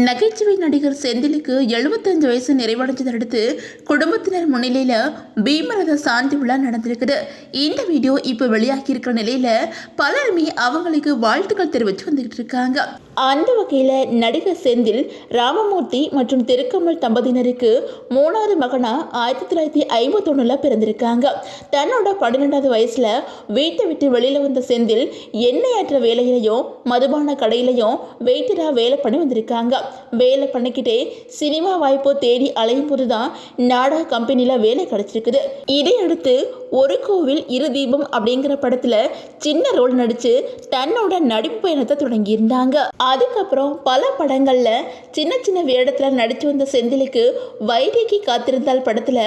நகைச்சுவை நடிகர் செந்திலுக்கு 75 வயசு நிறைவடைஞ்சதை அடுத்து குடும்பத்தினர் முன்னிலையில் பீமரத சாந்தி விழா நடந்திருக்குது. இந்த வீடியோ இப்போ வெளியாகி இருக்கிற நிலையில பலருமே அவங்களுக்கு வாழ்த்துக்கள் தெரிவித்து வந்துகிட்டு இருக்காங்க. அந்த வகையில் நடிகர் செந்தில் ராமமூர்த்தி மற்றும் திருக்கமல் தம்பதியினருக்கு 3வது மகனா 1951 பிறந்திருக்காங்க. தன்னோட 12வது வயசுல வீட்டை விட்டு வெளியில வந்த செந்தில் எண்ணெயாற்ற வேலையிலையும் மதுபான கடையிலையும் வெயிட்டரா வேலை பண்ணி வந்திருக்காங்க. வேலை பண்ணிக்கிட்டே சினிமா வாய்ப்பு தேடி அலையும் போதுதான் நாடக கம்பெனில வேலை கிடைச்சிருக்குது. இதையடுத்து ஒரு கோவில் இரு தீபம் அப்படிங்கிற படத்துல சின்ன ரோல் நடிச்சு தன்னோட நடிப்பு பயணத்தை தொடங்கியிருந்தாங்க. அதுக்கப்புறம் பல படங்கள்ல சின்ன சின்ன வேடத்துல நடிச்சு வந்த செந்திலுக்கு வைதேகி காத்திருந்தால் படத்துல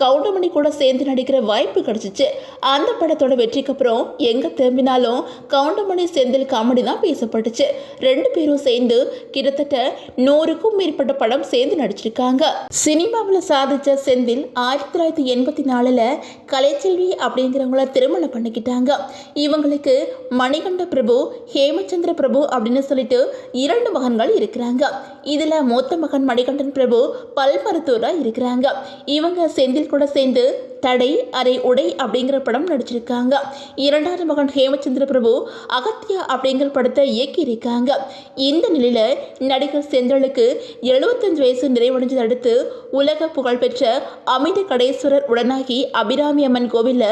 கவுண்டமணி கூட சேர்ந்து நடிக்கிற வாய்ப்பு கிடைச்சிச்சு. அந்த படத்தோட வெற்றிக்கு அப்புறம் எங்க திரும்பினாலும் கவுண்டமணி செந்தில் காமெடி தான் பேசப்பட்டுச்சு. 2 பேரும் சேர்ந்து கிட்டத்தட்ட 100க்கும் மேற்பட்ட படம் சேர்ந்து நடிச்சிருக்காங்க. சினிமாவில் சாதிச்ச செந்தில் 1984 கலைச்செல்வி அப்படிங்கிறவங்கள திருமணம் பண்ணிக்கிட்டாங்க. இவங்களுக்கு மணிகண்ட பிரபு, ஹேமச்சந்திர பிரபு அப்படின்னு சொல்லிட்டு 2 மகன்கள் இருக்கிறாங்க. இதுல மூத்த மகன் மணிகண்டன் பிரபு பல் மருத்துவரா இருக்கிறாங்க. இவங்க செந்தில் கூட சேர்ந்து தடை அரை உடை அப்படிங்கிற படம் நடிச்சிருக்காங்க. 2வது மகன் ஹேமச்சந்திர பிரபு அகத்தியா அப்படிங்கிற படத்தை இயக்கி இருக்காங்க. இந்த நிலையில நடிகர் செந்திலுக்கு 75 வயசு நிறைவடைஞ்சதை அடுத்து உலக புகழ்பெற்ற அமிர்த கடேஸ்வரர் உடனாகி அபிராமி அம்மன் கோவில்ல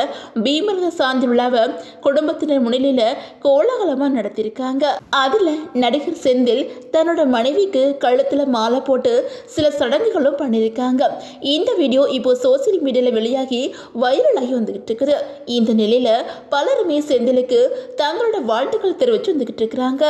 பீமரத சாந்தி விழாவை குடும்பத்தினர் முன்னிலையில கோலாகலமா நடத்தியிருக்காங்க. அதுல நடிகர் செந்தில் தன்னோட மனைவிக்கு கழுத்துல மாலை போட்டு சில சடங்குகளும் பண்ணியிருக்காங்க. இந்த வீடியோ இப்போ சோசியல் மீடியால வெளியாகி வைரலாகி வந்துகிட்டு இருக்குது. இந்த நிலையில பலருமே செந்திலுக்கு தங்களோட வாழ்த்துக்கள் தெரிவித்து வந்துகிட்டு இருக்கிறாங்க.